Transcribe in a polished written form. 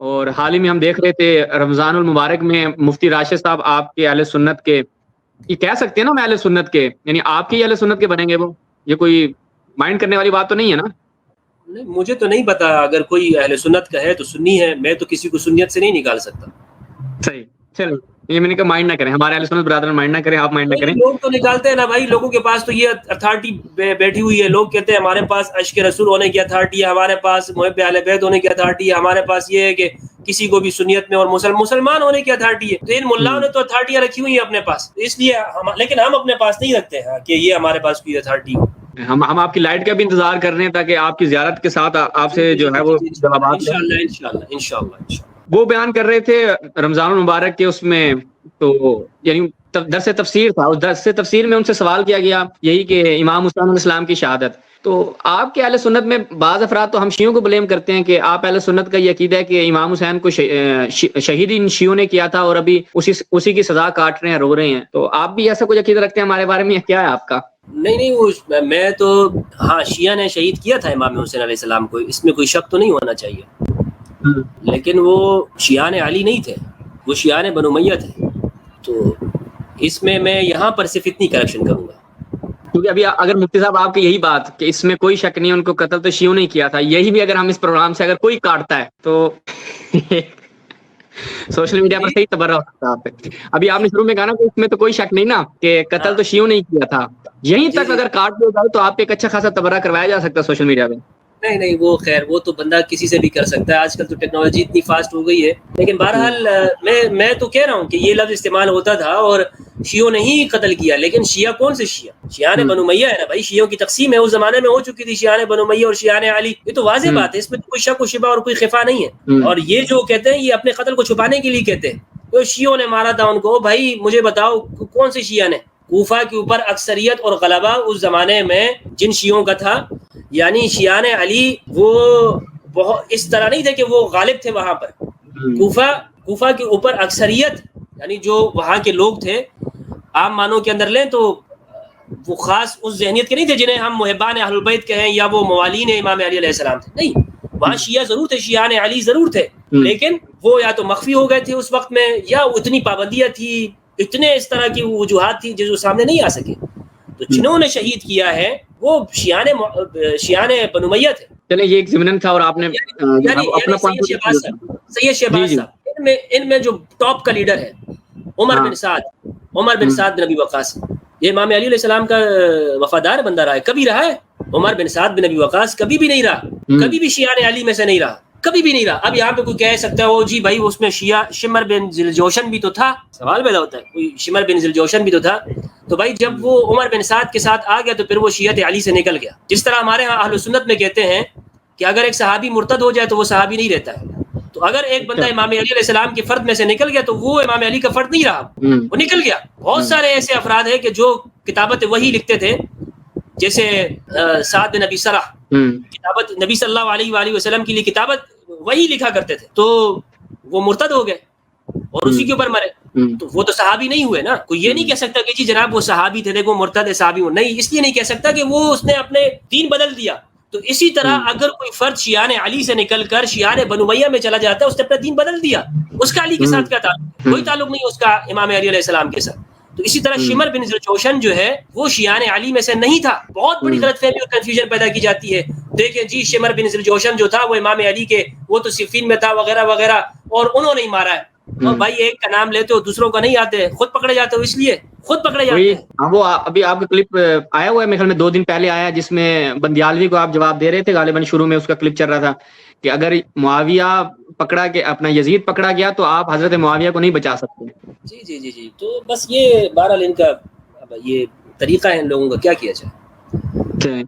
اور حال ہی میں ہم دیکھ رہے تھے رمضان المبارک میں مفتی راشد صاحب آپ کے اہل سنت کے، یہ کہہ سکتے ہیں نا میں اہل سنت کے، یعنی آپ کے اہل سنت کے بنیں گے وہ، یہ کوئی مائنڈ کرنے والی بات تو نہیں ہے نا؟ نہیں مجھے تو نہیں پتا، اگر کوئی اہل سنت کا ہے تو سنی ہے، میں تو کسی کو سنیت سے نہیں نکال سکتا. صحیح، چلو یہ میں نے کہا مائنڈ نہ کریں، ہمارے اہل سنت برادران مائنڈ نہ کریں، آپ مائنڈ نہ کریں. لوگ تو نکالتے ہیں نا بھائی، لوگوں کے پاس تو یہ اتھارٹی بیٹھی ہوئی ہے. لوگ کہتے ہیں ہمارے پاس عشق رسول ہونے کی اتھارٹی ہے، ہمارے پاس محب اہل بیت ہونے کی اتھارٹی ہے، ہمارے پاس یہ ہے کہ کسی کو بھی سنیت میں اور مسلمان ہونے کی اتھارٹی ہے. تو ان ملاؤں نے تو اتھارٹیاں رکھی ہوئی ہیں اپنے پاس، اس لیے لیکن ہم اپنے پاس نہیں رکھتے ہیں کہ یہ ہمارے پاس کوئی اتھارٹی ہو. ہم آپ کی لائٹ کا بھی انتظار کر رہے ہیں تاکہ آپ کی زیارت کے ساتھ آپ سے جو ہے وہ جوابات انشاءاللہ وہ بیان کر رہے تھے رمضان المبارک کے اس میں. تو یعنی درس تفسیر تھا، اس درس تفسیر میں ان سے سوال کیا گیا یہی کہ امام حسین علیہ السلام کی شہادت. تو آپ کے اہل سنت میں بعض افراد تو ہم شیعوں کو بلیم کرتے ہیں کہ آپ اہل سنت کا یہ عقیدہ ہے کہ امام حسین کو شہید ان شیعوں نے کیا تھا اور ابھی اسی کی سزا کاٹ رہے ہیں، رو رہے ہیں. تو آپ بھی ایسا کچھ عقیدہ رکھتے ہیں ہمارے بارے میں، کیا ہے آپ کا؟ نہیں وہ میں تو ہاں شیعہ نے شہید کیا تھا امام حسین علیہ السلام کو، اس میں کوئی شک تو نہیں ہونا چاہیے، لیکن وہ شیعان علی نہیں تھے، وہ شیعان بنو امیہ تھے. تو اس میں یہاں پر صرف اتنی کریکشن کروں گا، کیونکہ ابھی اگر مفتی صاحب آپ کی یہی بات کہ اس میں کوئی شک نہیں ان کو قتل تو شیعوں نے کیا تھا، یہی بھی اگر ہم اس پروگرام سے اگر کوئی کاٹتا ہے تو سوشل میڈیا پر صحیح تبرہ ہو سکتا ہے آپ پہ. ابھی آپ نے شروع میں کہا نا کہ اس میں تو کوئی شک نہیں نا کہ قتل تو شیعوں نے ہی کیا تھا، یہیں تک اگر کاٹ دیا جائے تو آپ پہ ایک اچھا خاصا تبرہ کروایا جا سکتا ہے سوشل میڈیا پہ. نہیں وہ خیر وہ تو بندہ کسی سے بھی کر سکتا ہے، آج کل تو ٹیکنالوجی اتنی فاسٹ ہو گئی ہے. لیکن بہرحال میں تو کہہ رہا ہوں کہ یہ لفظ استعمال ہوتا تھا اور شیعوں نے ہی قتل کیا. لیکن شیعہ کون سے شیعان بنو امیہ ہے نا بھائی، شیعوں کی تقسیم ہے اس زمانے میں ہو چکی تھی، شیعان بنو امیہ اور شیعان علی، یہ تو واضح بات ہے، اس میں کوئی شک و شبہ اور کوئی خفا نہیں ہے. اور یہ جو کہتے ہیں یہ اپنے قتل کو چھپانے کے لیے کہتے ہیں، تو شیعوں نے مارا تھا ان کو. بھائی مجھے بتاؤ کون سے شیعہ نے؟ کوفہ کے اوپر اکثریت اور غلبہ اس زمانے میں جن شیعوں کا تھا، یعنی شیعان علی وہ بہت اس طرح نہیں تھے کہ وہ غالب تھے وہاں پر. کوفہ کے اوپر اکثریت یعنی جو وہاں کے لوگ تھے عام معنوں کے اندر لیں تو وہ خاص اس ذہنیت کے نہیں تھے جنہیں ہم محبان اہل البیت کہیں یا وہ موالین امام علی علیہ السلام تھے. نہیں، وہاں شیعہ ضرور تھے، شیعان علی ضرور تھے، لیکن وہ یا تو مخفی ہو گئے تھے اس وقت میں، یا اتنی پابندیاں تھی، اتنے اس طرح کی وجوہات تھی جو سامنے نہیں آ سکے. تو جنہوں نے شہید کیا ہے وہ شیعان بنو امیہ تھے. چلیں یہ ایک ضمن تھا اور آپ نے اپنا سید شہباز صاحب ان میں جو ٹاپ کا لیڈر ہے عمر بن سعد بن ابی وقاص، یہ امام علی علیہ السلام کا وفادار بندہ رہا ہے، کبھی رہا ہے. عمر بن سعد بن ابی وقاص کبھی بھی نہیں رہا، کبھی بھی شیعان علی میں سے نہیں رہا، کبھی بھی نہیں رہا. اب یہاں پہ کوئی کہہ سکتا ہے وہ جی بھائی اس میں شیعہ شمر بن ذوالجوشن بھی تو تھا، سوال پیدا ہوتا ہے کوئی شمر بن ذوالجوشن بھی تو تھا. تو بھائی جب وہ عمر بن سعد کے ساتھ آ گیا تو پھر وہ شیعت علی سے نکل گیا. جس طرح ہمارے ہاں اہل سنت میں کہتے ہیں کہ اگر ایک صحابی مرتد ہو جائے تو وہ صحابی نہیں رہتا ہے. تو اگر ایک بندہ امام علی علیہ السلام کے فرد میں سے نکل گیا تو وہ امام علی کا فرد نہیں رہا، وہ نکل گیا. بہت سارے ایسے افراد ہیں کہ جو کتابت وحی لکھتے تھے، جیسے سعد بن ابی سرح کتابت نبی صلی اللہ علیہ وآلہ وسلم کے لیے کتابت وحی لکھا کرتے تھے، تو وہ مرتد ہو گئے اور اسی کے اوپر مرے. تو وہ تو صحابی نہیں ہوئے نا. کوئی یہ نہیں کہہ سکتا کہ جی جناب وہ صحابی تھے دیکھو مرتد ہے صحابی نہیں، اس لیے نہیں کہہ سکتا کہ وہ اس نے اپنے دین بدل دیا. تو اسی طرح اگر کوئی فرد شیعان علی سے نکل کر شیعان بنو امیہ میں چلا جاتا ہے، اس نے اپنا دین بدل دیا، اس کا علی کے ساتھ کیا تعلق؟ کوئی تعلق نہیں اس کا امام علی علیہ السلام کے ساتھ. تو اسی طرح شمر بن ذوالجوشن جو ہے وہ شیعان علی میں سے نہیں تھا. بہت بڑی غلط فہمی اور کنفیوژن پیدا کی جاتی ہے. دیکھیں جی شمر بن ذوالجوشن جو تھا وہ امام علی کے وہ تو صفین میں تھا وغیرہ وغیرہ اور انہوں نے ہی مارا ہے. اور بھائی ایک کا نام لیتے ہو دوسروں کا نہیں آتے، خود پکڑے جاتے ہو، اس لیے خود پکڑے جاتے ہیں. وہ ابھی آپ کا کلپ آیا ہوا ہے میرے خیال میں 2 دن پہلے آیا، جس میں بندیالوی کو آپ جواب دے رہے تھے، غالباً شروع میں اس کا کلپ چل رہا تھا کہ اگر معاویہ پکڑا کے اپنا یزید پکڑا گیا تو آپ حضرت معاویہ کو نہیں بچا سکتے. جی تو بس یہ بہرحال ان کا یہ طریقہ ہے ان لوگوں کا، کیا کیا جائے.